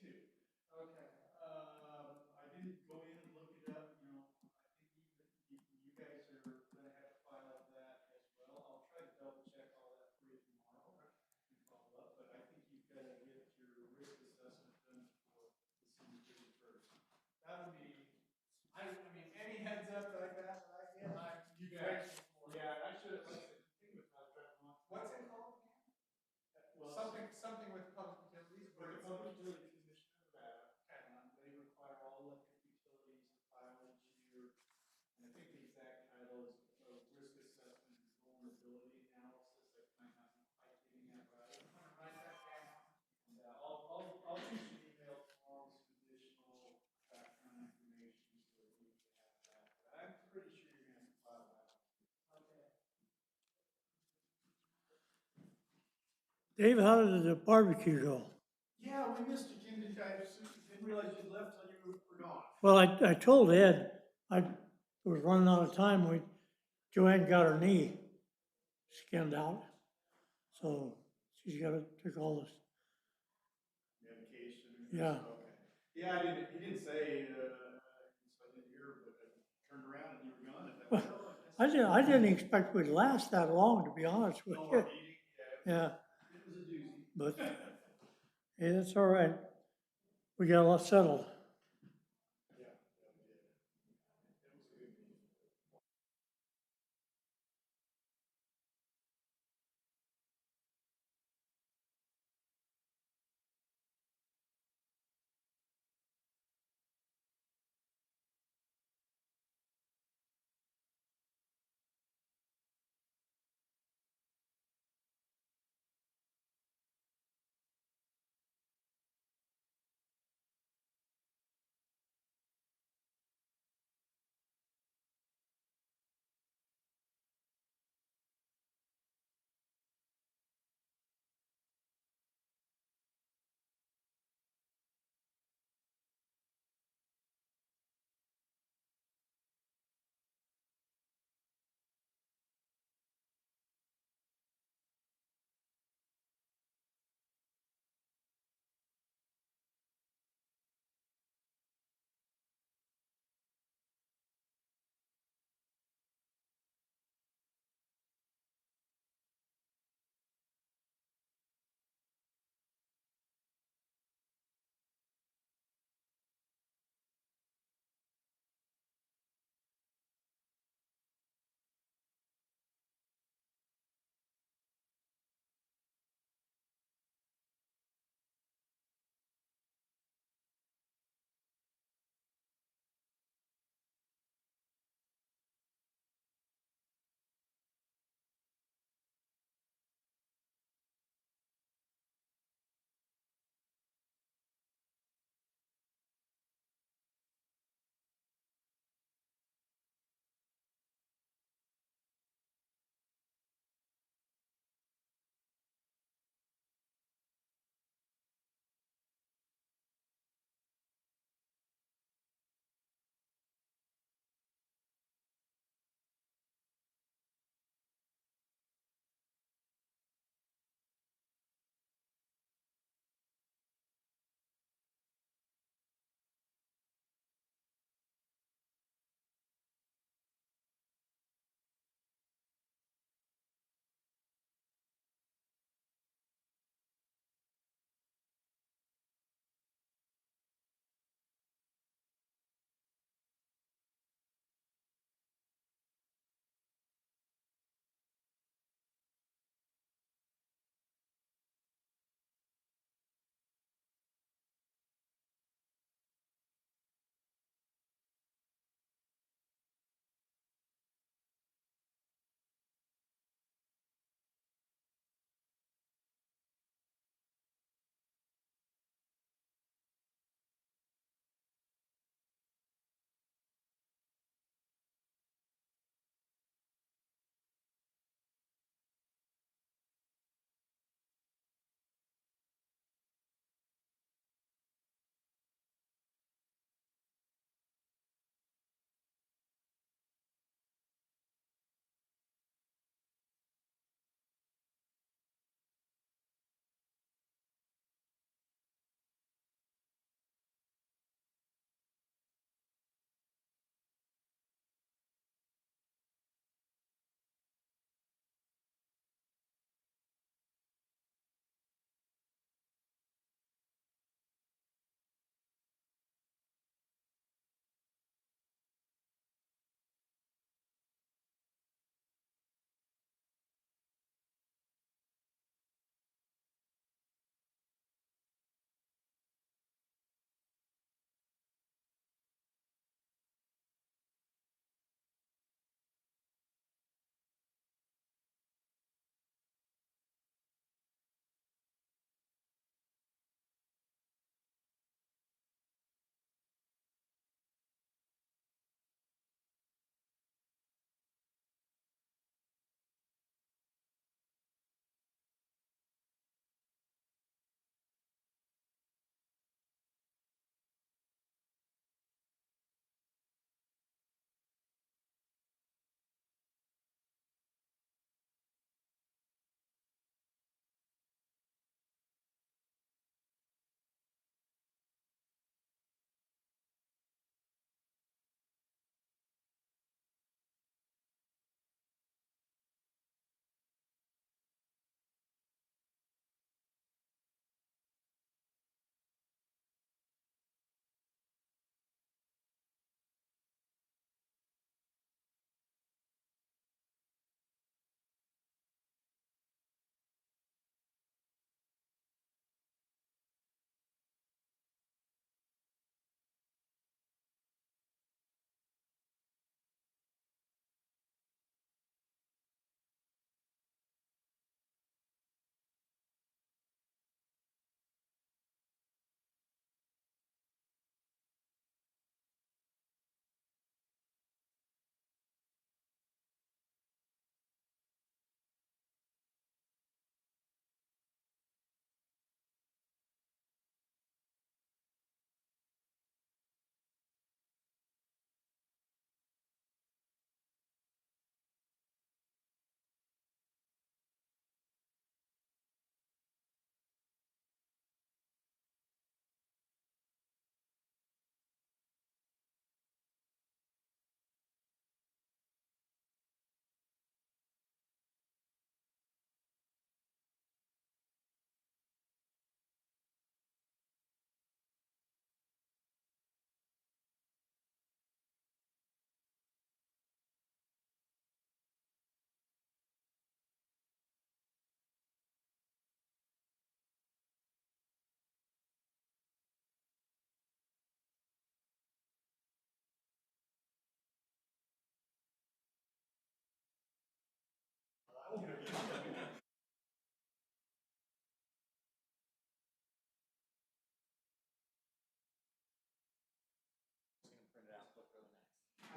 too. Okay. I didn't go in and look it up, you know, I think you guys are gonna have to file that as well. I'll try to double check all that for you tomorrow and follow up, but I think you've gotta get your risk assessment done for December 31st. That'll be, I mean, any heads up like that I get, You bet. grateful for. Yeah, I should have, like I said, think with contract month. What's it called again? Well, Something with public utilities. with the Public Utility Commission of Nevada, Okay. they require all electric utilities to file each year. And I think the exact title is risk assessment and vulnerability analysis. That might not be quite getting that right. Write that down. And I'll shoot you an email tomorrow with some additional background information so that you can have that. But I'm pretty sure you're gonna have to file that. Okay. Dave, how did the barbecue go? Yeah, we missed you, Jim. I didn't realize you left till you were gone. Well, I told Ed, I was running out of time. Joanne got her knee skinned out. So she's got to take all this. Medication. Yeah. Okay. Yeah, I didn't. He didn't say. So I didn't hear, but I turned around and you were gone. And I didn't expect we'd last that long, to be honest with you. Yeah. It was a doozy. But hey, that's all right. We got a lot settled.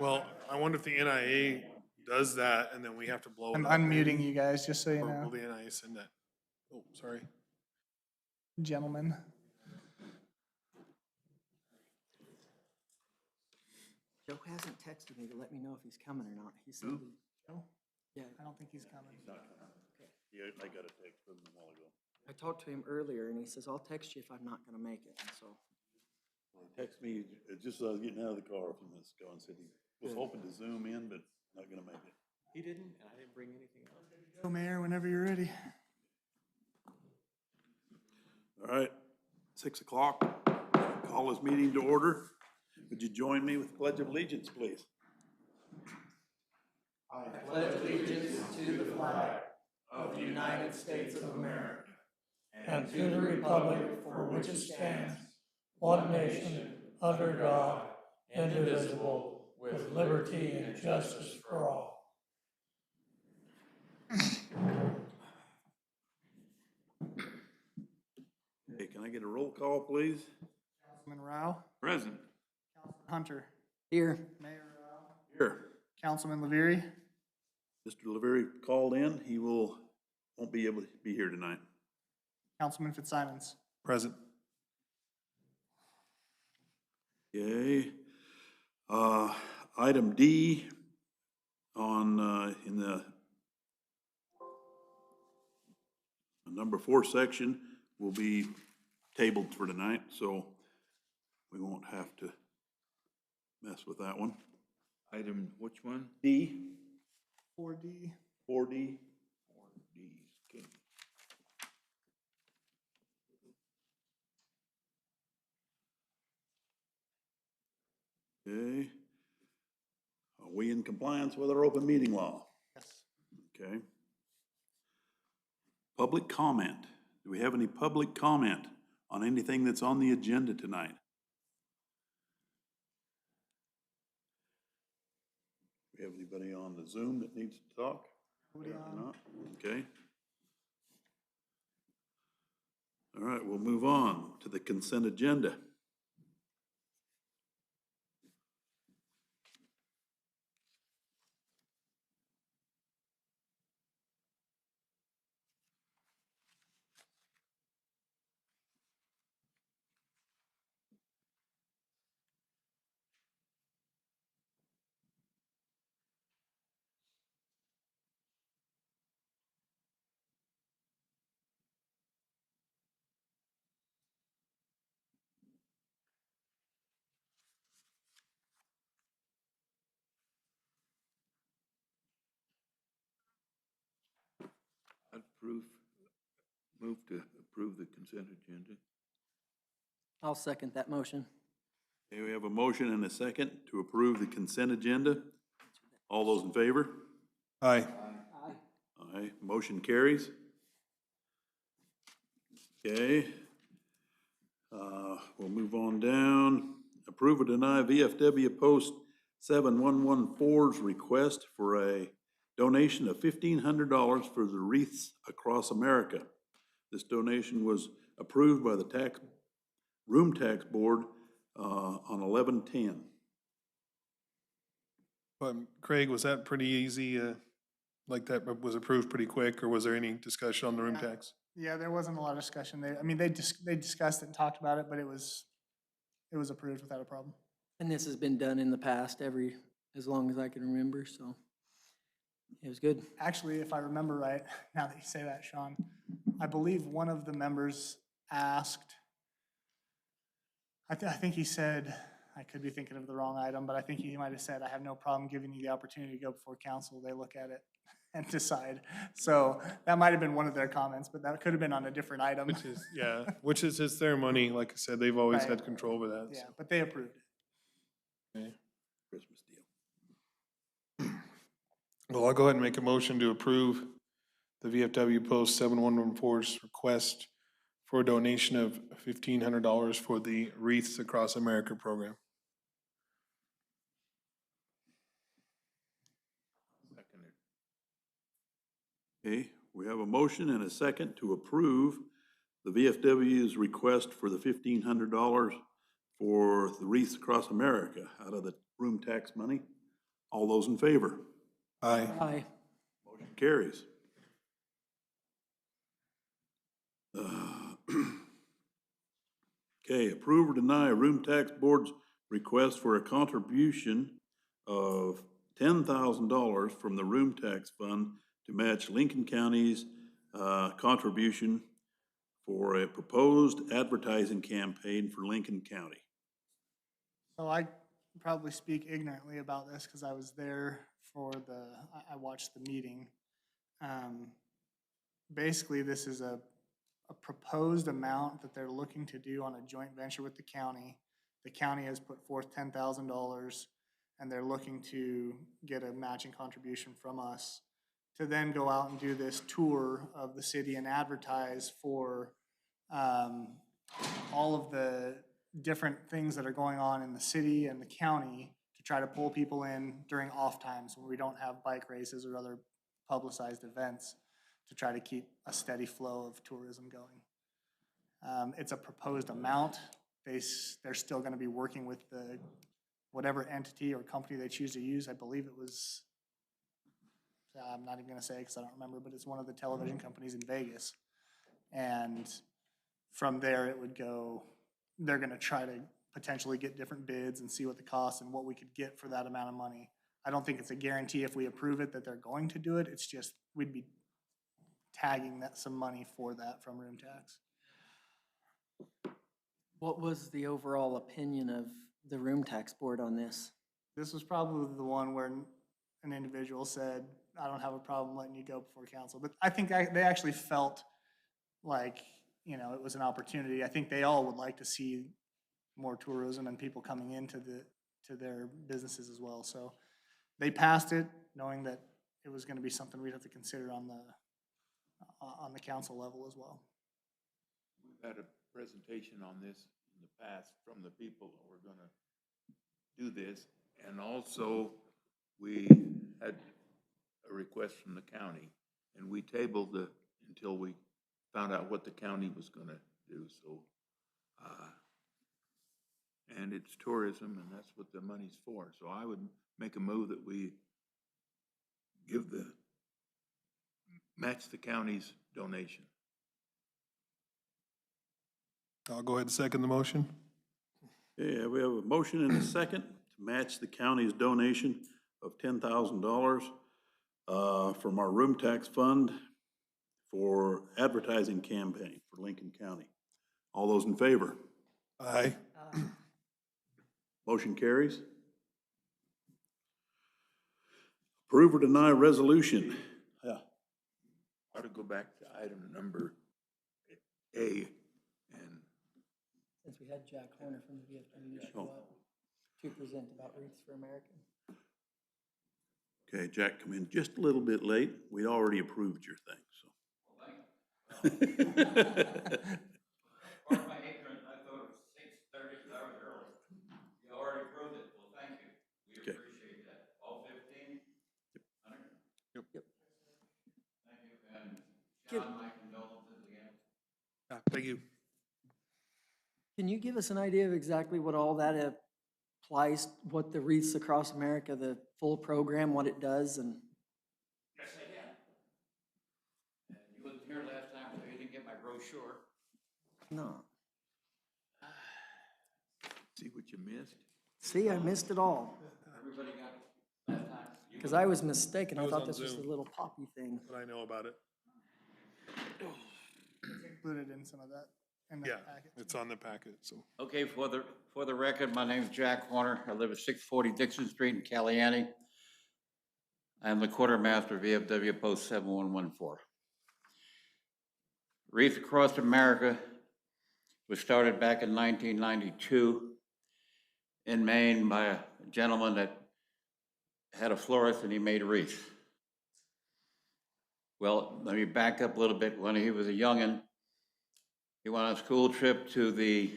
Well, I wonder if the NIA does that and then we have to blow it I'm up. unmuting you guys, just so you Or know, will the NIA send that? Oh, sorry. gentlemen. Joe hasn't texted me to let me know if he's coming or not. He said, Joe? yeah, I don't think he's coming. Yeah, I got a text from him a while ago. I talked to him earlier and he says, I'll text you if I'm not gonna make it, and so. He texted me, just as I was getting out of the car a few minutes ago and said he was hoping to Zoom in, but not gonna make it. He didn't, and I didn't bring anything else. Go, Mayor, whenever you're ready. All right, 6 o'clock, call this meeting to order. Would you join me with the Pledge of Allegiance, please? Pledge allegiance to the flag of the United States of America and to the republic for which it stands, one nation, under God, indivisible, with liberty and justice for all. Hey, can I get a roll call, please? Councilman Rao, Present. Councilman Hunter, Here. Mayor Rao, Here. Councilman Leveri, Mr. Leary called in. He won't be able to be here tonight. Councilman Fitzsimons. Present. Okay. Item D on, in the number 4 section will be tabled for tonight, so we won't have to mess with that one. Item, which one? D, 4D. 4D. 4D, okay. Okay. Are we in compliance with our open meeting law? Yes. Okay. Public comment. Do we have any public comment on anything that's on the agenda tonight? Do we have anybody on the Zoom that needs to talk? Nobody Apparently on. not. Okay. All right, we'll move on to the consent agenda. Move to approve the consent agenda. I'll second that motion. Okay, we have a motion and a second to approve the consent agenda. All those in favor? Aye. Aye. Aye, motion carries. Okay. We'll move on down. Approve or deny VFW Post 7114's request for a donation of $1,500 for the Wreaths Across America. This donation was approved by the Room Tax Board on 11/10. But Craig, was that pretty easy? Like that was approved pretty quick, or was there any discussion on the room tax? Yeah, there wasn't a lot of discussion there. I mean, they discussed it and talked about it, but it was approved without a problem. And this has been done in the past as long as I can remember, so it was good. Actually, if I remember right, now that you say that, Sean, I believe one of the members asked, I think he said, I could be thinking of the wrong item, but I think he might have said, I have no problem giving you the opportunity to go before council. They look at it and decide. So that might have been one of their comments, but that could have been on a different item. Which is, yeah, which is it's their money. Like I said, they've always Right. had control over that. Yeah, but they approved it. Okay. Christmas deal. Well, I'll go ahead and make a motion to approve the VFW Post 7114's request for a donation of $1,500 for the Wreaths Across America program. Seconded. Okay, we have a motion and a second to approve the VFW's request for the $1,500 for the Wreaths Across America out of the room tax money. All those in favor? Aye. Aye. Motion carries. Okay, approve or deny Room Tax Board's request for a contribution of $10,000 from the Room Tax Fund to match Lincoln County's contribution for a proposed advertising campaign for Lincoln County. So I probably speak ignorantly about this because I was there for I watched the meeting. Basically, this is a proposed amount that they're looking to do on a joint venture with the county. The county has put forth $10,000 and they're looking to get a matching contribution from us to then go out and do this tour of the city and advertise for all of the different things that are going on in the city and the county to try to pull people in during off times when we don't have bike races or other publicized events to try to keep a steady flow of tourism going. It's a proposed amount. They're still going to be working with whatever entity or company they choose to use. I believe it was, I'm not even going to say because I don't remember, but it's one of the television companies in Vegas. And from there, it would go, they're going to try to potentially get different bids and see what the cost and what we could get for that amount of money. I don't think it's a guarantee if we approve it that they're going to do it. It's just we'd be tagging some money for that from room tax. What was the overall opinion of the room tax board on this? This was probably the one where an individual said, I don't have a problem letting you go before council. But I think they actually felt like, it was an opportunity. I think they all would like to see more tourism and people coming into their businesses as well. So they passed it knowing that it was going to be something we'd have to consider on the council level as well. We've had a presentation on this in the past from the people that were gonna do this. And also, we had a request from the county, and we tabled until we found out what the county was gonna do, so. And it's tourism, and that's what the money's for. So I would make a move that we match the county's donation. I'll go ahead and second the motion. Yeah, we have a motion and a second to match the county's donation of $10,000 from our room tax fund for advertising campaign for Lincoln County. All those in favor? Aye. Motion carries. Approve or deny resolution. Yeah. Ought to go back to item number A, and Since we had Jack Horner from the VFW show up to present about Wreaths for America. Okay, Jack come in just a little bit late. We'd already approved your thing, so. Pardon my ignorance, I thought it was 6:30, I was early. You already approved it, well, thank you. We Okay. appreciate that. All 15? Hunter? Yep. Thank you, and John, my condolences again. Thank you. Can you give us an idea of exactly what all that applies, what the Wreaths Across America, the full program, what it does, and? Yes, I can. And you wasn't here last time, so you didn't get my brochure. No. see what you missed? See, I missed it all. Everybody got it last time. Because I was mistaken. I It was thought on this was Zoom. a little poppy thing. But I know about it. It's included in some of that in the Yeah, packet. it's on the packet, so. Okay, for the record, my name's Jack Horner. I live at 640 Dixon Street in Caliani. I am the quartermaster of VFW Post 7114. Wreaths Across America was started back in 1992 in Maine by a gentleman that had a florist and he made wreaths. Well, let me back up a little bit. When he was a youngin', he went on a school trip to the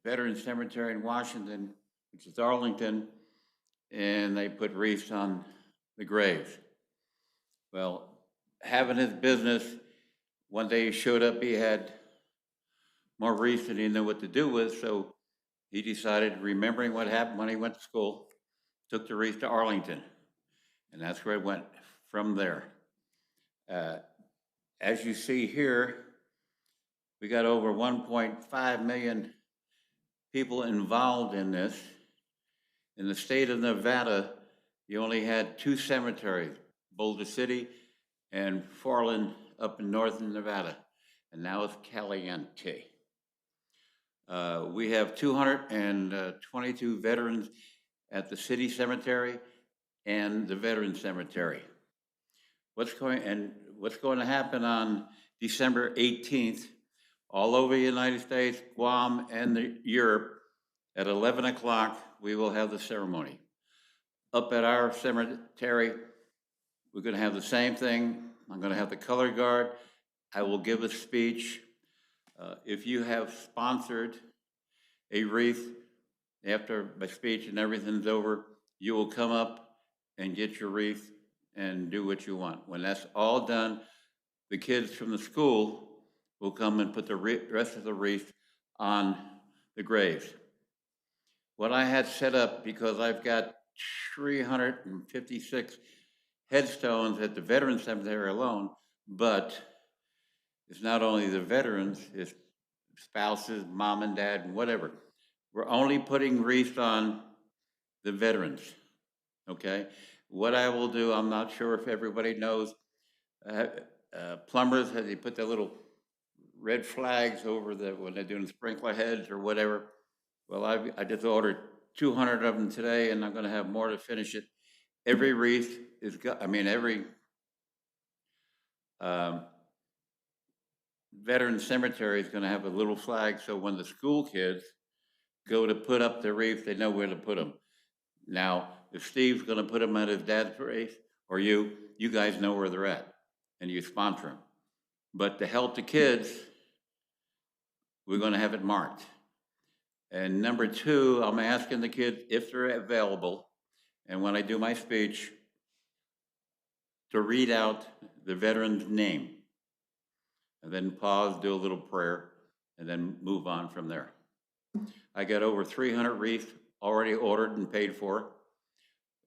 Veterans Cemetery in Washington, which is Arlington, and they put wreaths on the graves. Well, having his business, one day he showed up, he had more wreaths than he knew what to do with, so he decided, remembering what happened when he went to school, took the wreath to Arlington. And that's where it went from there. As you see here, we got over 1.5 million people involved in this. In the state of Nevada, you only had 2 cemeteries, Boulder City and Farland up in northern Nevada, and now it's Caliente. We have 222 veterans at the city cemetery and the veteran cemetery. What's going to happen on December 18th, all over the United States, Guam, and Europe, at 11 o'clock, we will have the ceremony. Up at our cemetery, we're going to have the same thing. I'm going to have the color guard. I will give a speech. If you have sponsored a wreath after my speech and everything's over, you will come up and get your wreath and do what you want. When that's all done, the kids from the school will come and put the rest of the wreath on the graves. What I had set up, because I've got 356 headstones at the Veteran Cemetery alone, but it's not only the veterans, it's spouses, mom and dad, and whatever. We're only putting wreaths on the veterans, okay? What I will do, I'm not sure if everybody knows, plumbers, they put their little red flags over when they're doing sprinkler heads or whatever. Well, I just ordered 200 of them today, and I'm going to have more to finish it. Every wreath is, every veteran cemetery is going to have a little flag, so when the school kids go to put up their wreath, they know where to put them. Now, if Steve's going to put them at his dad's wreath, or you guys know where they're at, and you sponsor them. But to help the kids, we're going to have it marked. And number 2, I'm asking the kids if they're available, and when I do my speech, to read out the veteran's name, and then pause, do a little prayer, and then move on from there. I got over 300 wreaths already ordered and paid for.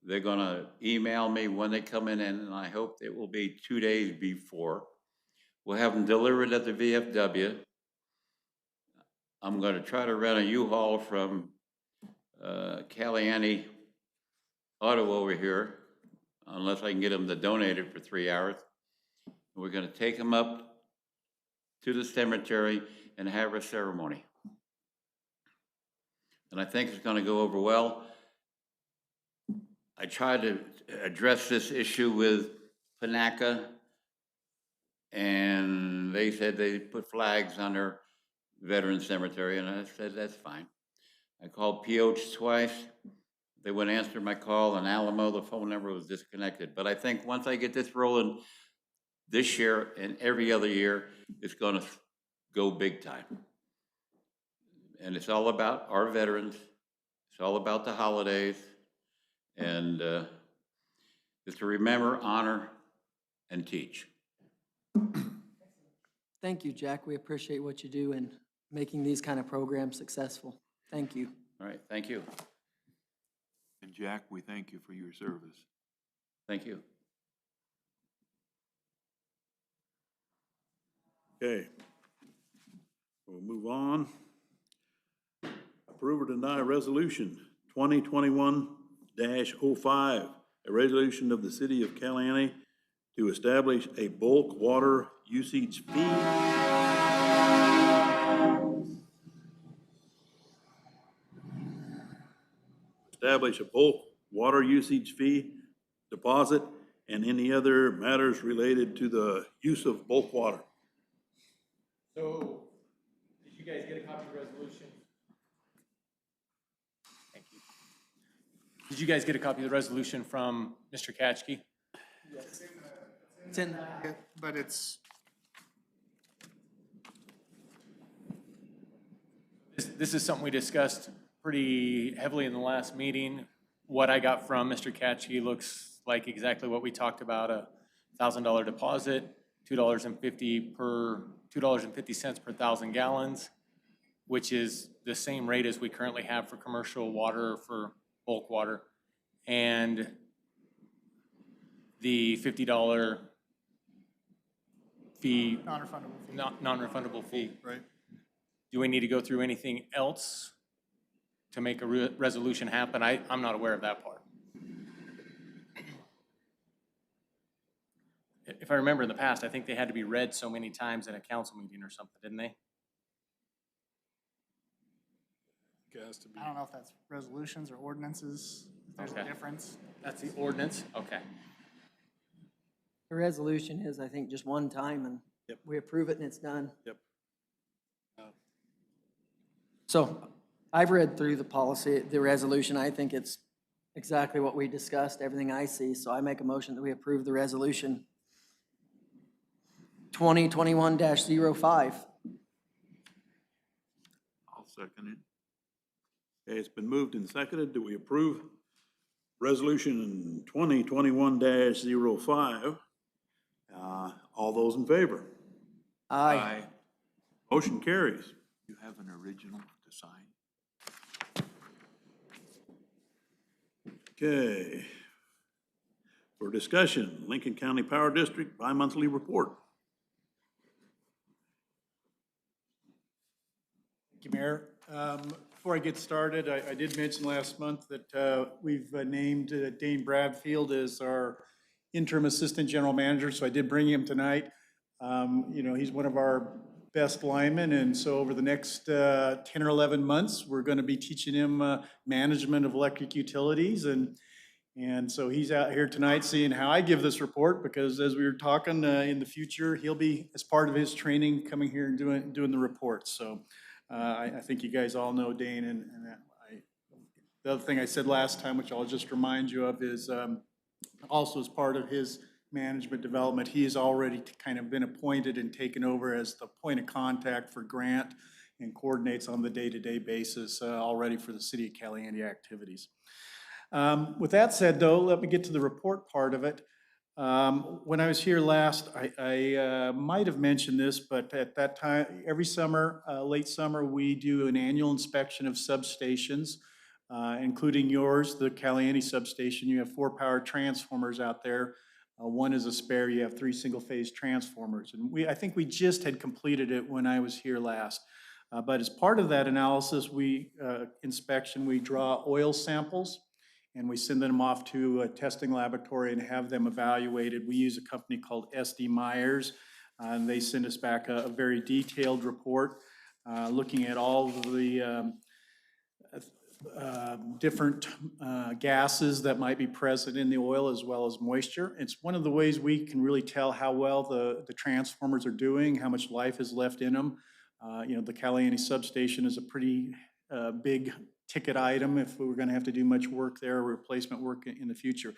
They're gonna email me when they come in, and I hope it will be 2 days before. We'll have them delivered at the VFW. I'm gonna try to rent a U-Haul from Caliente Auto over here, unless I can get them to donate it for 3 hours. We're gonna take them up to the cemetery and have a ceremony. And I think it's gonna go over well. I tried to address this issue with Panaca, and they said they put flags on their veteran cemetery, and I said, that's fine. I called PH twice. They wouldn't answer my call. In Alamo, the phone number was disconnected. But I think once I get this rolling this year and every other year, it's gonna go big time. And it's all about our veterans. It's all about the holidays. And it's to remember, honor, and teach. Thank you, Jack. We appreciate what you do in making these kind of programs successful. Thank you. All right, thank you. And Jack, we thank you for your service. Thank you. Okay. We'll move on. Approve or deny resolution 2021-05, a resolution of the city of Caliente to establish a bulk water usage fee. Establish a bulk water usage fee, deposit, and any other matters related to the use of bulk water. So, did you guys get a copy of the resolution? Thank you. Did you guys get a copy of the resolution from Mr. Katchke? It's in, But it's, This is something we discussed pretty heavily in the last meeting. What I got from Mr. Katchke looks like exactly what we talked about, a $1,000 deposit, $2.50 per 1,000 gallons. which is the same rate as we currently have for commercial water or for bulk water, and the $50 fee, Non-refundable fee. non-refundable fee. Right. Do we need to go through anything else to make a resolution happen? I'm not aware of that part. If I remember in the past, I think they had to be read so many times in a council meeting or something, didn't they? It has to be. I don't know if that's resolutions or ordinances, if there's a Okay. difference. That's the ordinance? Okay. The resolution is, I think, just one time and Yep. we approve it and it's done. Yep. So I've read through the policy, the resolution. I think it's exactly what we discussed, everything I see. So I make a motion that we approve the resolution 2021-05. I'll second it. Okay, it's been moved and seconded. Do we approve Resolution 2021-05? All those in favor? Aye. Motion carries. You have an original to sign? Okay. For discussion, Lincoln County Power District bi-monthly report. Thank you, Mayor. Before I get started, I did mention last month that we've named Dane Bradfield as our interim assistant general manager, so I did bring him tonight. You know, he's one of our best linemen, and so over the next 10 or 11 months, we're going to be teaching him management of electric utilities, and so he's out here tonight seeing how I give this report, because as we were talking in the future, he'll be, as part of his training, coming here and doing the reports. So I think you guys all know Dane, and the other thing I said last time, which I'll just remind you of, is also as part of his management development, he has already kind of been appointed and taken over as the point of contact for Grant and coordinates on the day-to-day basis already for the city of Caliente activities. With that said, though, let me get to the report part of it. When I was here last, I might have mentioned this, but at that time, every summer, late summer, we do an annual inspection of substations, including yours, the Caliente substation. You have 4 power transformers out there. One is a spare. You have 3 single-phase transformers. And I think we just had completed it when I was here last. But as part of that analysis, inspection, we draw oil samples and we send them off to a testing laboratory and have them evaluated. We use a company called SD Myers, and they send us back a very detailed report looking at all of the different gases that might be present in the oil, as well as moisture. It's one of the ways we can really tell how well the transformers are doing, how much life is left in them. You know, the Caliente substation is a pretty big ticket item if we were going to have to do much work there, replacement work in the future.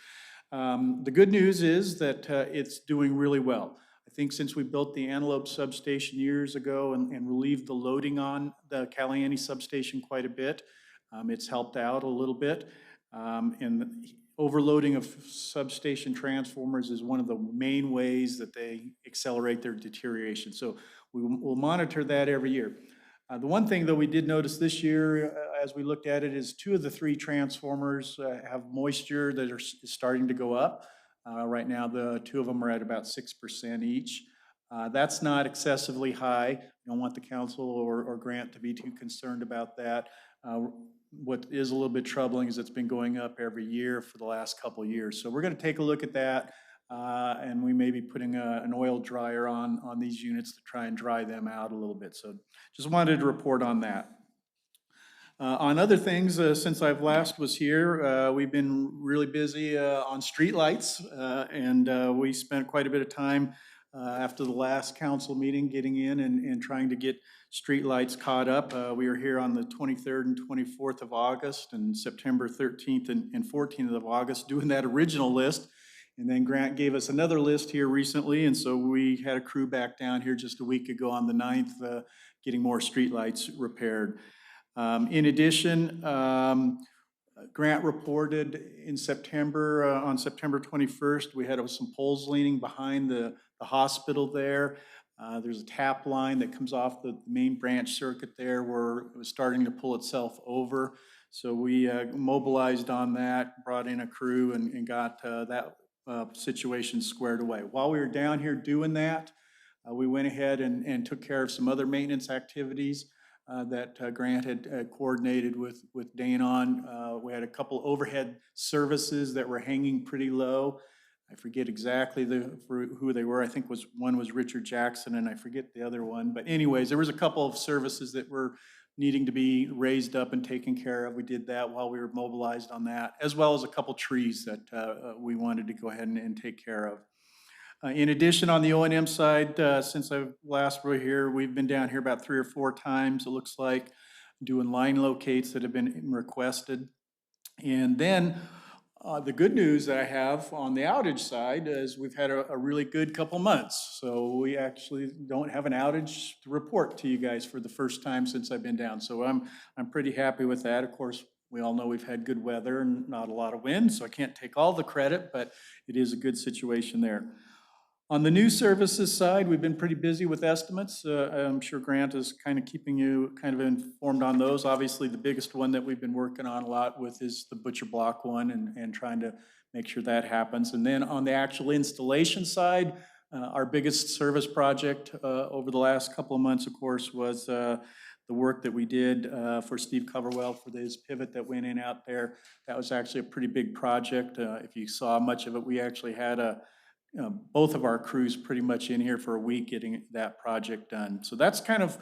The good news is that it's doing really well. I think since we built the Antelope substation years ago and relieved the loading on the Caliente substation quite a bit, it's helped out a little bit. And overloading of substation transformers is one of the main ways that they accelerate their deterioration. So we'll monitor that every year. The one thing that we did notice this year, as we looked at it, is 2 of the 3 transformers have moisture that is starting to go up. Right now, the 2 of them are at about 6% each. That's not excessively high. I don't want the council or Grant to be too concerned about that. What is a little bit troubling is it's been going up every year for the last couple of years. So we're going to take a look at that, and we may be putting an oil dryer on these units to try and dry them out a little bit. So just wanted to report on that. On other things, since I've last was here, we've been really busy on streetlights, and we spent quite a bit of time after the last council meeting getting in and trying to get streetlights caught up. We were here on the 23rd and 24th of August and September 13th and 14th of August doing that original list. And then Grant gave us another list here recently, and so we had a crew back down here just a week ago on the 9th getting more streetlights repaired. In addition, Grant reported in September, on September 21st, we had some poles leaning behind the hospital there. There's a tap line that comes off the main branch circuit there where it was starting to pull itself over. So we mobilized on that, brought in a crew and got that situation squared away. While we were down here doing that, we went ahead and took care of some other maintenance activities that Grant had coordinated with Dane on. We had a couple overhead services that were hanging pretty low. I forget exactly who they were. I think one was Richard Jackson, and I forget the other one. But anyways, there was a couple of services that were needing to be raised up and taken care of. We did that while we were mobilized on that, as well as a couple trees that we wanted to go ahead and take care of. In addition, on the O&M side, since I last were here, we've been down here about 3 or 4 times, it looks like, doing line locates that have been requested. And then the good news that I have on the outage side is we've had a really good couple months. So we actually don't have an outage to report to you guys for the first time since I've been down. So I'm pretty happy with that. Of course, we all know we've had good weather and not a lot of wind, so I can't take all the credit, but it is a good situation there. On the new services side, we've been pretty busy with estimates. I'm sure Grant is kind of keeping you kind of informed on those. Obviously, the biggest one that we've been working on a lot with is the Butcher Block one and trying to make sure that happens. And then on the actual installation side, our biggest service project over the last couple of months, of course, was the work that we did for Steve Coverwell for his pivot that went in out there. That was actually a pretty big project. If you saw much of it, we actually had both of our crews pretty much in here for a week getting that project done. So that's kind of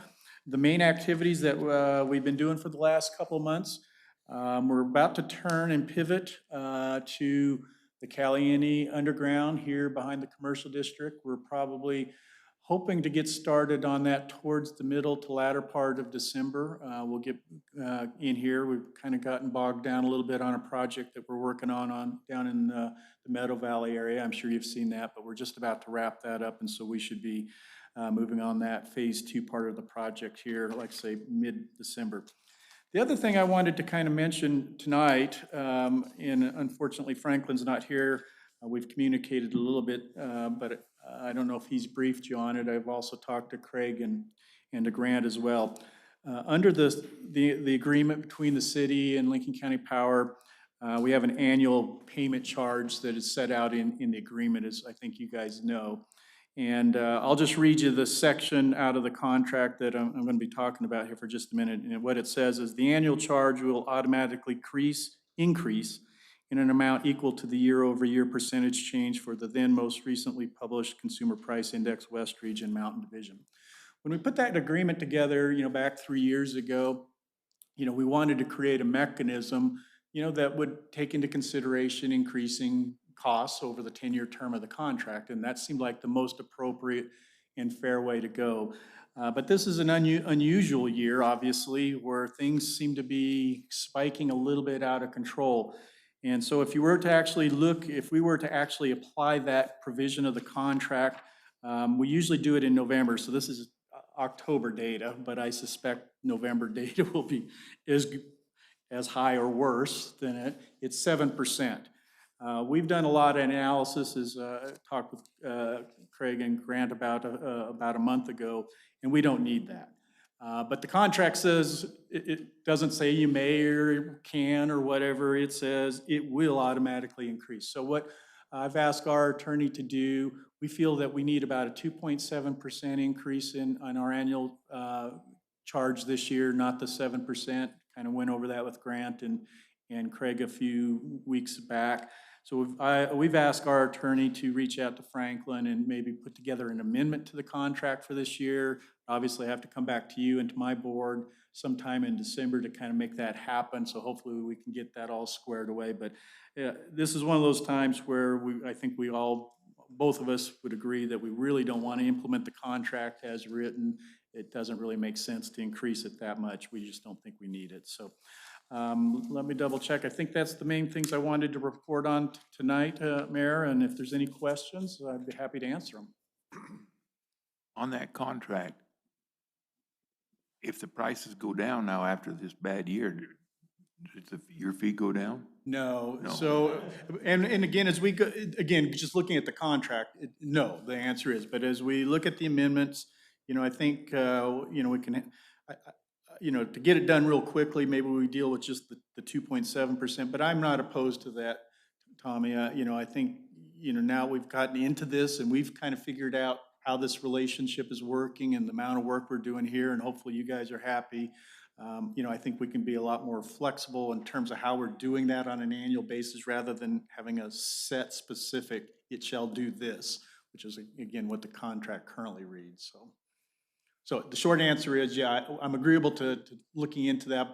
the main activities that we've been doing for the last couple of months. We're about to turn and pivot to the Caliente Underground here behind the commercial district. We're probably hoping to get started on that towards the middle to latter part of December. We'll get in here. We've kind of gotten bogged down a little bit on a project that we're working on down in the Meadow Valley area. I'm sure you've seen that, but we're just about to wrap that up, and so we should be moving on that phase 2 part of the project here, like I say, mid-December. The other thing I wanted to kind of mention tonight, and unfortunately Franklin's not here, we've communicated a little bit, but I don't know if he's briefed you on it. I've also talked to Craig and to Grant as well. Under the agreement between the city and Lincoln County Power, we have an annual payment charge that is set out in the agreement, as I think you guys know. And I'll just read you the section out of the contract that I'm going to be talking about here for just a minute. And what it says is the annual charge will automatically increase in an amount equal to the year-over-year percentage change for the then most recently published Consumer Price Index West Region Mountain Division. When we put that agreement together, back 3 years ago, we wanted to create a mechanism, that would take into consideration increasing costs over the 10-year term of the contract, and that seemed like the most appropriate and fair way to go. But this is an unusual year, obviously, where things seem to be spiking a little bit out of control. And so if we were to actually apply that provision of the contract, we usually do it in November. So this is October data, but I suspect November data will be as high or worse than it. It's 7%. We've done a lot of analysis, as I talked with Craig and Grant about a month ago, and we don't need that. But the contract says, it doesn't say you may or can or whatever, it says it will automatically increase. So what I've asked our attorney to do, we feel that we need about a 2.7% increase on our annual charge this year, not the 7%. Kind of went over that with Grant and Craig a few weeks back. So we've asked our attorney to reach out to Franklin and maybe put together an amendment to the contract for this year. Obviously, I have to come back to you and to my board sometime in December to kind of make that happen. So hopefully we can get that all squared away. But this is one of those times where I think both of us would agree that we really don't want to implement the contract as written. It doesn't really make sense to increase it that much. We just don't think we need it. So let me double check. I think that's the main things I wanted to report on tonight, Mayor. And if there's any questions, I'd be happy to answer them. On that contract, if the prices go down now after this bad year, Does your fee go down? No, No. so, and again, as we go, again, just looking at the contract, no, the answer is, but as we look at the amendments, I think, we can, to get it done real quickly, maybe we deal with just the 2.7%, but I'm not opposed to that, Tommy. I think, now we've gotten into this and we've kind of figured out how this relationship is working and the amount of work we're doing here, and hopefully you guys are happy. I think we can be a lot more flexible in terms of how we're doing that on an annual basis rather than having a set specific, it shall do this, which is again what the contract currently reads, so. So the short answer is, yeah, I'm agreeable to looking into that.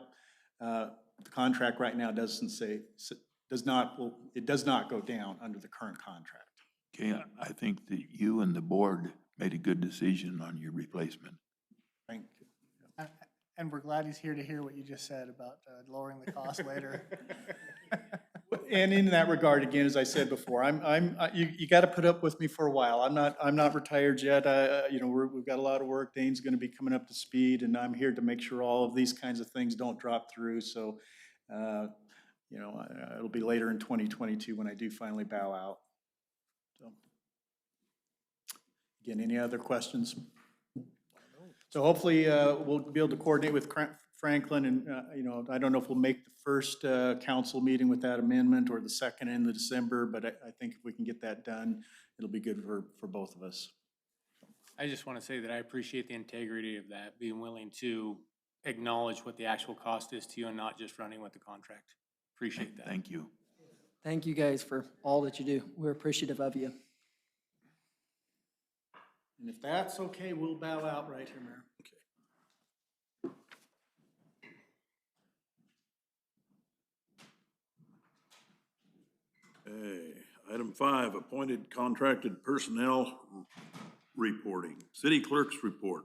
The contract right now doesn't say, it does not go down under the current contract. Okay, I think that you and the board made a good decision on your replacement. Thank you. And we're glad he's here to hear what you just said about lowering the cost later. And in that regard, again, as I said before, you got to put up with me for a while. I'm not retired yet. We've got a lot of work. Dane's going to be coming up to speed, and I'm here to make sure all of these kinds of things don't drop through. So, it'll be later in 2022 when I do finally bow out. So, again, any other questions? So hopefully we'll be able to coordinate with Franklin, and I don't know if we'll make the first council meeting with that amendment or the second in the December, but I think if we can get that done, it'll be good for both of us. I just want to say that I appreciate the integrity of that, being willing to acknowledge what the actual cost is to you and not just running with the contract. Appreciate that. Thank you. Thank you guys for all that you do. We're appreciative of you. And if that's okay, we'll bow out right here, Mayor. Okay, item 5, appointed contracted personnel reporting. City clerk's report.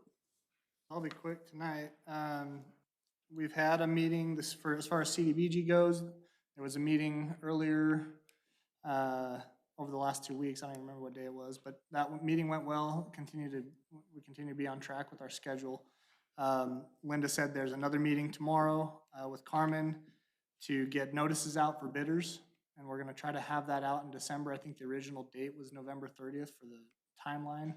I'll be quick tonight. We've had a meeting as far as CDBG goes. There was a meeting earlier over the last 2 weeks. I don't even remember what day it was, but that meeting went well. We continue to be on track with our schedule. Linda said there's another meeting tomorrow with Carmen to get notices out for bidders, and we're gonna try to have that out in December. I think the original date was November 30th for the timeline,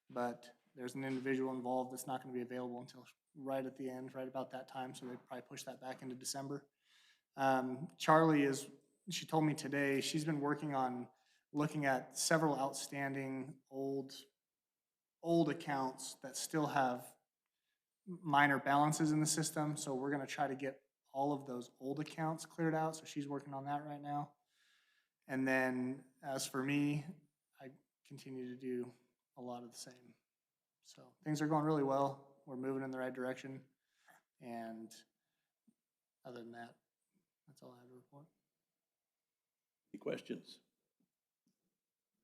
but there's an individual involved that's not gonna be available until right at the end, right about that time, so they probably push that back into December. Charlie she told me today, she's been working on looking at several outstanding old accounts that still have minor balances in the system. So we're gonna try to get all of those old accounts cleared out. So she's working on that right now. And then as for me, I continue to do a lot of the same. So things are going really well. We're moving in the right direction. And other than that, that's all I have to report. Any questions?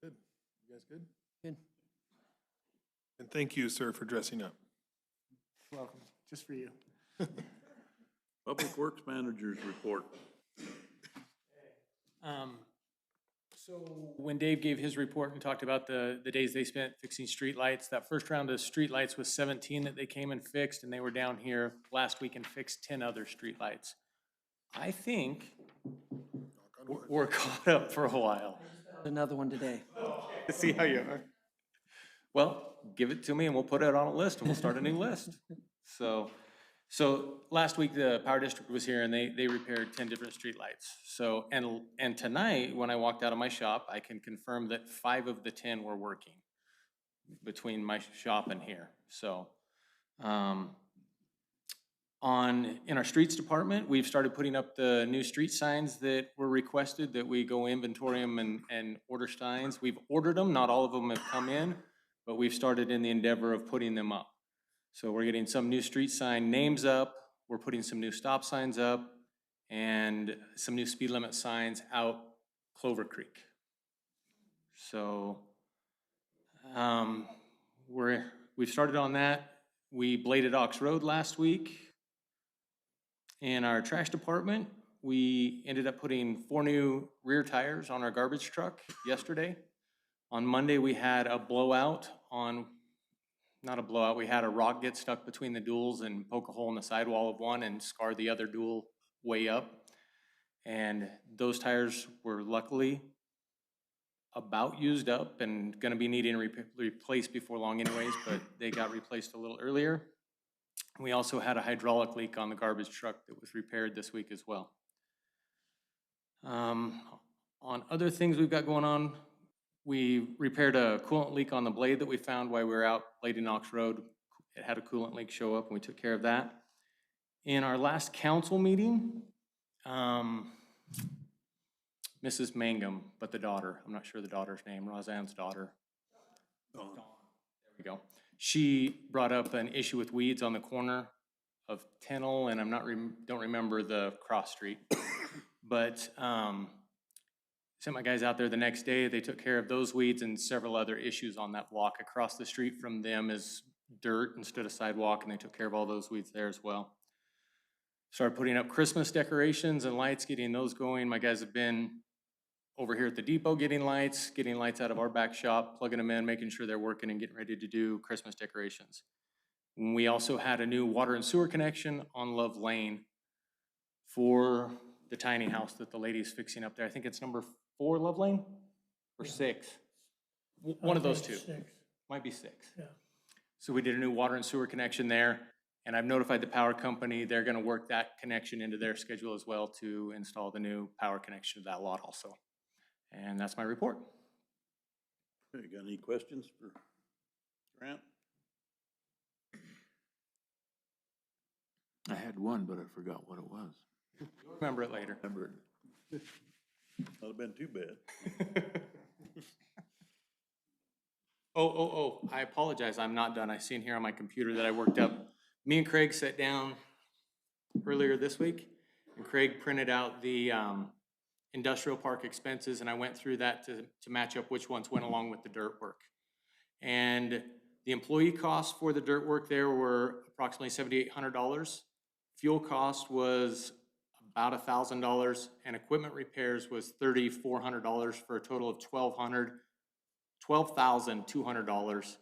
Good. You guys good? Good. And thank you, sir, for dressing up. You're welcome, just for you. Public Works Manager's report. So when Dave gave his report and talked about the days they spent fixing streetlights, that first round of streetlights was 17 that they came and fixed, and they were down here last week and fixed 10 other streetlights. I think we're caught up for a while. Another one today. See how you are. Well, give it to me and we'll put it on a list and we'll start a new list. So last week the Power District was here and they repaired 10 different streetlights. So, and tonight when I walked out of my shop, I can confirm that 5 of the 10 were working between my shop and here. So, in our streets department, we've started putting up the new street signs that were requested, that we go inventory them and order signs. We've ordered them, not all of them have come in, but we've started in the endeavor of putting them up. So we're getting some new street sign names up, we're putting some new stop signs up, and some new speed limit signs out Clover Creek. So we've started on that. We bladed Ox Road last week. In our trash department, we ended up putting 4 new rear tires on our garbage truck yesterday. On Monday, we had a blowout not a blowout, we had a rock get stuck between the duals and poke a hole in the sidewall of one and scar the other dual way up. And those tires were luckily about used up and gonna be needing replaced before long anyways, but they got replaced a little earlier. We also had a hydraulic leak on the garbage truck that was repaired this week as well. On other things we've got going on, we repaired a coolant leak on the blade that we found while we were out Lady Knox Road. It had a coolant leak show up and we took care of that. In our last council meeting, Mrs. Mangum, but the daughter, I'm not sure the daughter's name, Roseanne's daughter. Dawn. There we go. She brought up an issue with weeds on the corner of Tennell, and don't remember the cross street. But sent my guys out there the next day. They took care of those weeds and several other issues on that block. Across the street from them is dirt instead of sidewalk, and they took care of all those weeds there as well. Started putting up Christmas decorations and lights, getting those going. My guys have been over here at the depot getting lights out of our back shop, plugging them in, making sure they're working and getting ready to do Christmas decorations. We also had a new water and sewer connection on Love Lane for the tiny house that the lady's fixing up there. I think it's number 4 Love Lane or 6. One of those two. 6. Might be 6. Yeah. So we did a new water and sewer connection there, and I've notified the power company. They're gonna work that connection into their schedule as well to install the new power connection to that lot also. And that's my report. Okay, got any questions for Grant? I had one, but I forgot what it was. You'll remember it later. Remember it. Not have been too bad. Oh, I apologize, I'm not done. I seen here on my computer that I worked up. Me and Craig sat down earlier this week, and Craig printed out the industrial park expenses, and I went through that to match up which ones went along with the dirt work. And the employee costs for the dirt work there were approximately $7,800. Fuel cost was about $1,000, and equipment repairs was $3,400 for a total of $12,200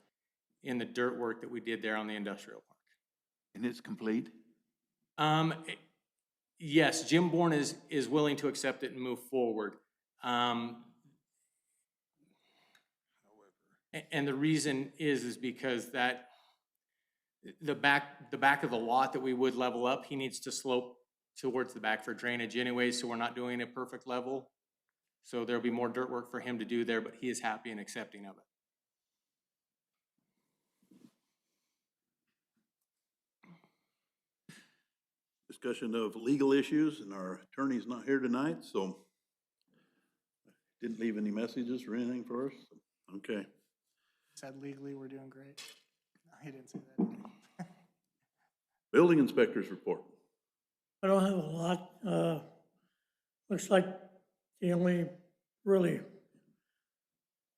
in the dirt work that we did there on the industrial park. And it's complete? Yes, Jim Bourne is willing to accept it and move forward. And the reason is because that the back of the lot that we would level up, he needs to slope towards the back for drainage anyway, so we're not doing a perfect level. So there'll be more dirt work for him to do there, but he is happy and accepting of it. Discussion of legal issues, and our attorney's not here tonight, so didn't leave any messages or anything for us. Okay. Said legally, we're doing great. No, he didn't say that. Building inspector's report. I don't have a lot. Looks like the only really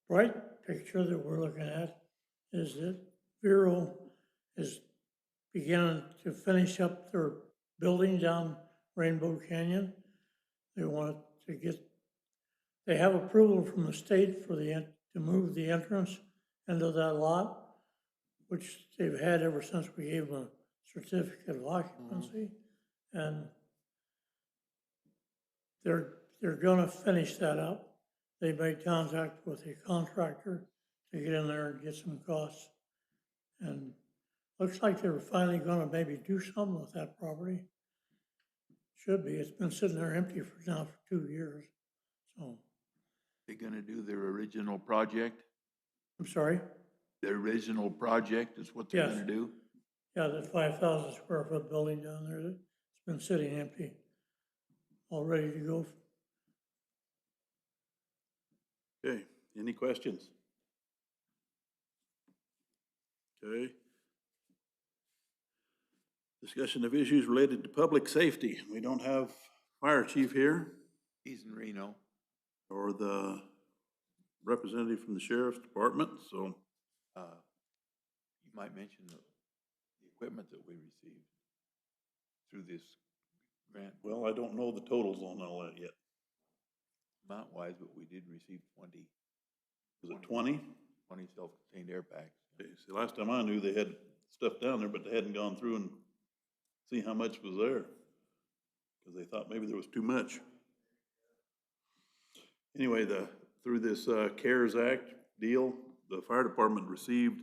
bright picture that we're looking at is that Vero is beginning to finish up their building down Rainbow Canyon. They want to they have approval from the state for to move the entrance into that lot, which they've had ever since we gave them a certificate of occupancy. And they're gonna finish that up. They made contact with the contractor to get in there and get some costs. And looks like they're finally gonna maybe do something with that property. Should be. It's been sitting there empty for 2 years, so. They're gonna do their original project? I'm sorry? The original project is what they're Yes. gonna do? Yeah, that 5,000 square foot building down there, it's been sitting empty, all ready to go. Okay, any questions? Okay. Discussion of issues related to public safety. We don't have fire chief here He's in Reno. or the representative from the sheriff's department, so You might mention the equipment that we received through this grant, well, I don't know the totals on all that yet. amount-wise, but we did receive 20 Was it 20? self-contained air packs. Okay, see, last time I knew they had stuff down there, but they hadn't gone through and see how much was there. Because because they thought maybe there was too much. Anyway, through this CARES Act deal, the fire department received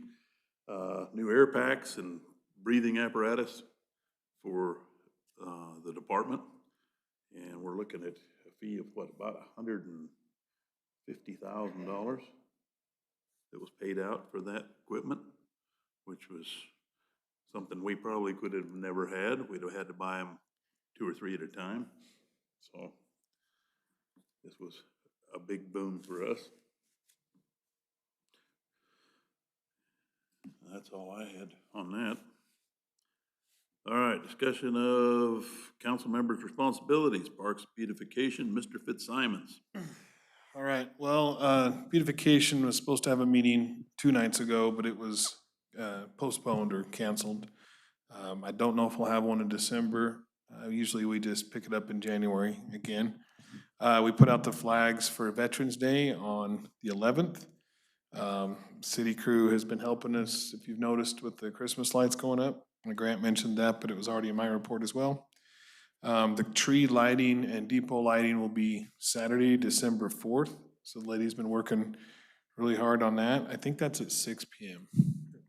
new air packs and breathing apparatus for the department. And we're looking at a fee of what, about $150,000 that was paid out for that equipment, which was something we probably could have never had. We'd have had to buy them 2 or 3 at a time. So this was a big boom for us. That's all I had on that. All right, discussion of council members' responsibilities, parks beautification, Mr. Fitzsimons. All right, well, beautification was supposed to have a meeting 2 nights ago, but it was postponed or canceled. I don't know if we'll have one in December. Usually we just pick it up in January again. We put out the flags for Veterans Day on the 11th. City crew has been helping us, if you've noticed, with the Christmas lights going up. Grant mentioned that, but it was already in my report as well. The tree lighting and depot lighting will be Saturday, December 4th. So the lady's been working really hard on that. I think that's at 6 p.m.,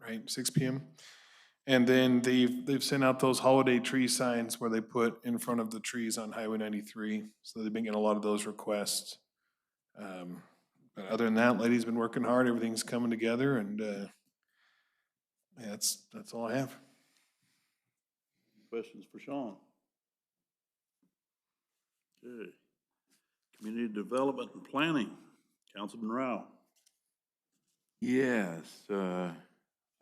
right? 6 p.m. And then they've sent out those holiday tree signs where they put in front of the trees on Highway 93. So they've been getting a lot of those requests. But other than that, lady's been working hard. Everything's coming together, and yeah, that's all I have. Questions for Sean? Okay. Community Development and Planning, Councilman Rao. Yes, I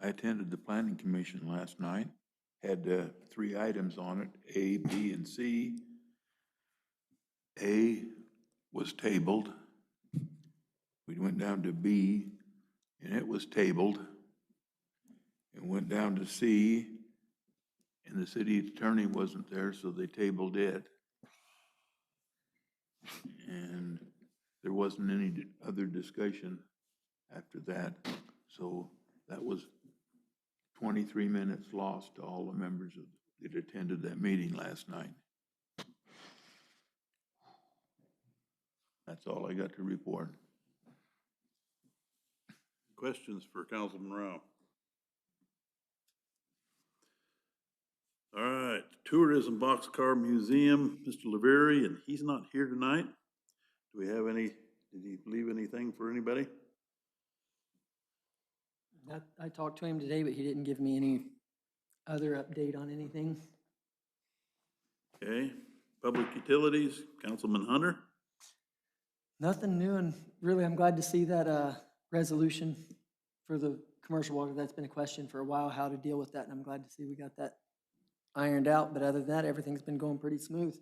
attended the planning commission last night, had 3 items on it, A, B, and C. A was tabled. We went down to B, and it was tabled. And went down to C, and the city attorney wasn't there, so they tabled it. And there wasn't any other discussion after that, so that was 23 minutes lost to all the members that attended that meeting last night. That's all I got to report. Questions for Councilman Rao? All right, Tourism Boxcar Museum, Mr. Laverie, and he's not here tonight. Do we have any, did he leave anything for anybody? I talked to him today, but he didn't give me any other update on anything. Okay, Public Utilities, Councilman Hunter. Nothing new, and really, I'm glad to see that resolution for the commercial water. That's been a question for a while, how to deal with that, and I'm glad to see we got that ironed out. But other than that, everything's been going pretty smooth.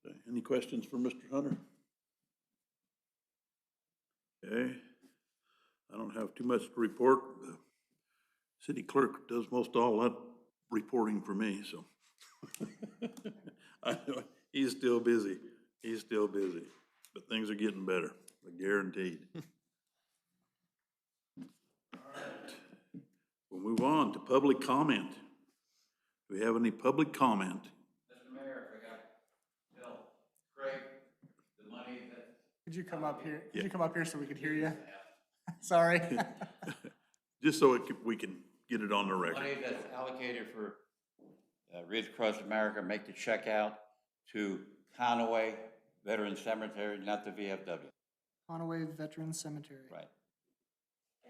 Okay, any questions for Mr. Hunter? Okay, I don't have too much to report. The city clerk does most all that reporting for me, so. I know he's still busy. He's still busy, but things are getting better, guaranteed. All right, we'll move on to public comment. Do we have any public comment? Mr. Mayor, if I got Bill, Craig, the money that. Could you come up here? Could you come up here so we could hear you? Sorry. Just so we can get it on the record. Money that's allocated for Ridge Cross America, make the check out to Conaway Veterans Cemetery, not the VFW. Conaway Veterans Cemetery. Right.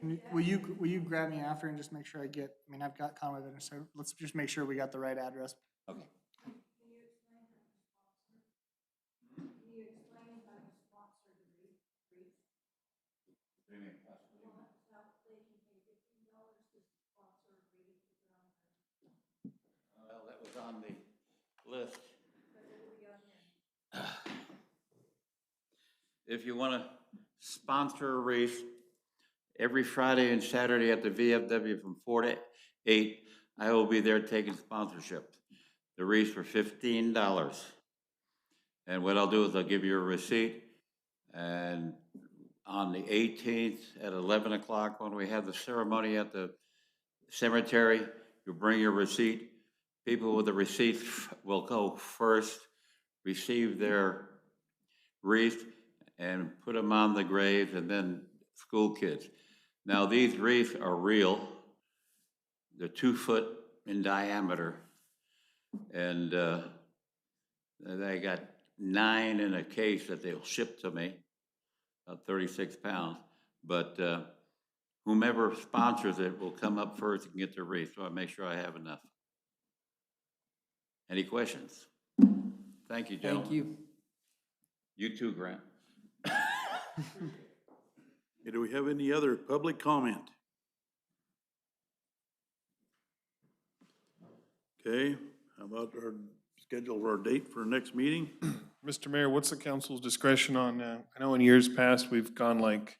And will you grab me after and just make sure I get, I mean, I've got Conway Veterans, so let's just make sure we got the right address. Okay. Well, that was on the list. If you want to sponsor a race, every Friday and Saturday at the VFW from 4 to 8, I will be there taking sponsorship. The race for $15. And what I'll do is I'll give you a receipt, and on the 18th at 11 o'clock, when we have the ceremony at the cemetery, you bring your receipt, people with the receipts will go first, receive their wreath, and put them on the graves, and then school kids. Now, these wreaths are real. They're 2 foot in diameter, and they got 9 in a case that they'll ship to me, 36 pounds. But whomever sponsors it will come up first and get their wreath, so I make sure I have enough. Any questions? Thank you, gentlemen. Thank you. You too, Grant. Okay, do we have any other public comment? Okay, how about our schedule our date for our next meeting? Mr. Mayor, what's the council's discretion on, I know in years past, we've gone like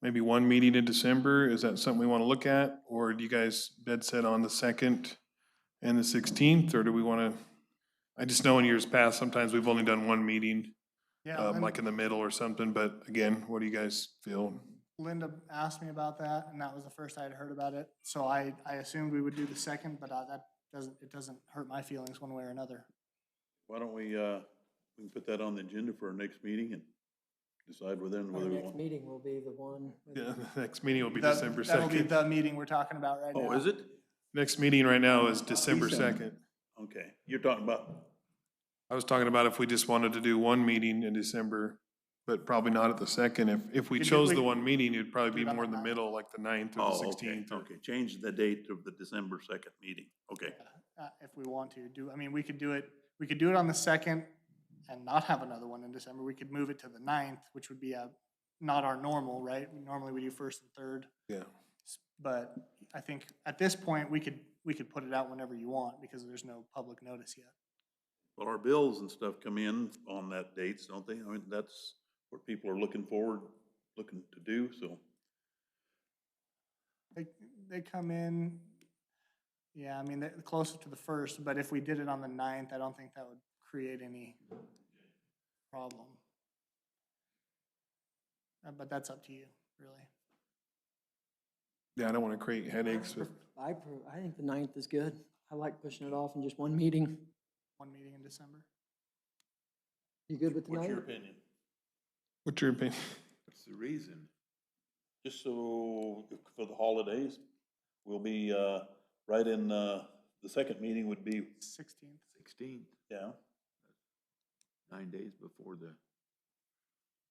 maybe one meeting in December. Is that something we want to look at? Or do you guys dead set on the 2nd and the 16th, or do we want to? I just know in years past, sometimes we've only done one meeting, Yeah, like in the middle or something, but again, what do you guys feel? Linda asked me about that, and that was the first I had heard about it. So I assumed we would do the 2nd, but it doesn't hurt my feelings one way or another. Why don't we can put that on the agenda for our next meeting and decide whether Our we next want. meeting will be the one. with- Yeah, the next meeting will be That- December That'll be 2nd. the meeting we're talking about right now. Oh, is it? Next meeting right now is December 2nd. Okay, you're talking about, I was talking about if we just wanted to do one meeting in December, but probably not at the 2nd. If we We could do- chose we the could one meeting, it'd probably do be it on more the in the 9th. middle, like the 9th or the oh, okay, 16th. okay, change the date of the December 2nd meeting, okay. If we want to we could do it on the 2nd and not have another one in December. We could move it to the 9th, which would be not our normal, right? Normally we do 1st and 3rd. Yeah. But I think at this point, we could put it out whenever you want because there's no public notice yet. Well, our bills and stuff come in on that dates, don't they? I mean, that's what people are looking to do, so. They come in, yeah, I mean, they're closer to the 1st, but if we did it on the 9th, I don't think that would create any problem. But that's up to you, really. Yeah, I don't want to create headaches with, I think the 9th is good. I like pushing it off in just one meeting. One meeting in December. You good with the 9th? What's your opinion? what's your opinion? What's the reason? Just so for the holidays, we'll be, right in, the second meeting would be, 16th. 16th, yeah, 9 days before the,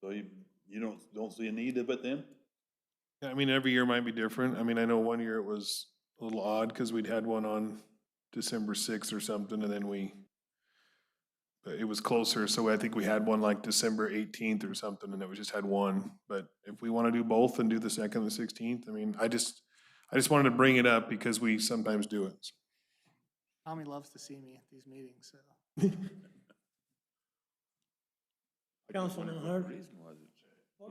so you don't see a need of it then? Yeah, I mean, every year might be different. I mean, I know one year it was a little odd because we'd had one on December 6th or something, and then but it was closer, so I think we had one like December 18th or something, and it was just had one. But if we want to do both and do the 2nd and the 16th, I mean, I just wanted to bring it up because we sometimes do it. Tommy loves to see me at these meetings, so. Councilman what Hart, reason was it?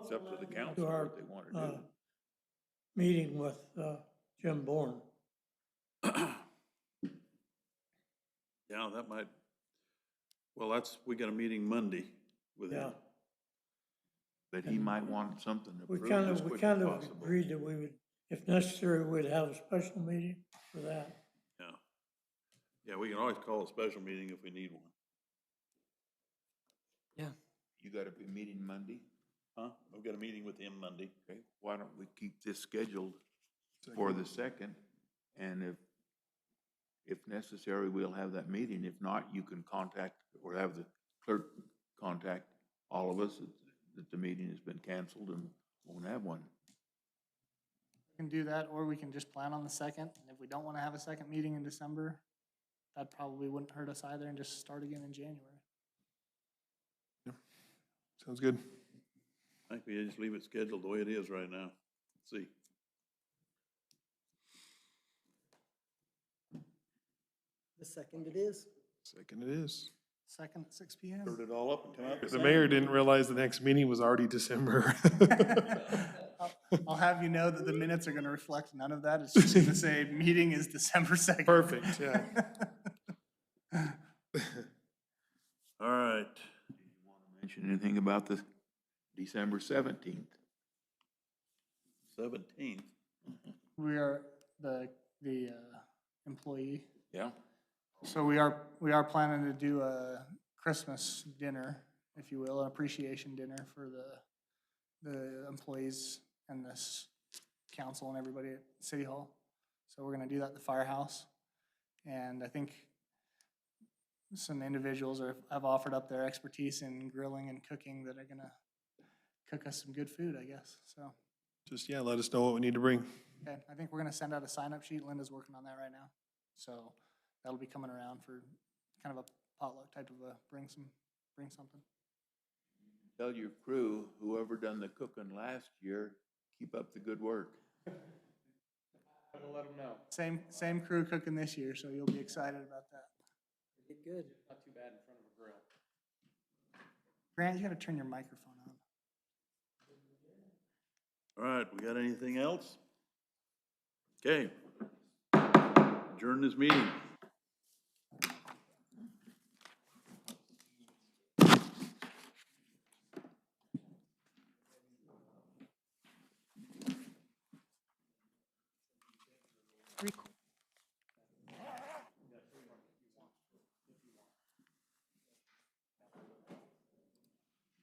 It's up to the council to our, what they want to do. meeting with, Jim Bourne. Yeah, that might, well, we got a meeting Monday with him. Yeah, But he might want something we approved kind as of, we quick kind as of possible. agreed that we would, if necessary, we'd have a special meeting for that. Yeah. Yeah, we can always call a special meeting if we need one. You gotta be meeting Monday, Huh? We've got a meeting with him Monday. okay? Why don't we keep this scheduled for the 2nd? And if necessary, we'll have that meeting. If not, you can contact or have the clerk contact all of us that the meeting has been canceled and won't have one. We can do that, or we can just plan on the 2nd. And if we don't want to have a second meeting in December, that probably wouldn't hurt us either and just start again in January. Sounds good. I think we just leave it scheduled the way it is right now. Let's see. The 2nd it is. 2nd it is. 2nd at 6 p.m. Stirred it all up and come out. The mayor didn't realize the next meeting was already December. I'll have you know that the minutes are going to reflect none of that. It's just going to say, meeting is December 2nd. Perfect, yeah. All right. Mention anything about the December 17th? 17th. We are the employee. Yeah. So we are planning to do a Christmas dinner, if you will, an appreciation dinner for the employees and this council and everybody at City Hall. So we're gonna do that at the firehouse. And I think some individuals have offered up their expertise in grilling and cooking that are gonna cook us some good food, I guess, so. Just, yeah, let us know what we need to bring. Okay, I think we're gonna send out a sign-up sheet. Linda's working on that right now. So that'll be coming around for kind of a potluck type of a bring something. Tell your crew, whoever done the cooking last year, keep up the good work. I'll let them know. Same crew cooking this year, so you'll be excited about that. Did good. Not too bad in front of a grill. Grant, you gotta turn your microphone on. All right, we got anything else? Okay. Adjourn this meeting. Record.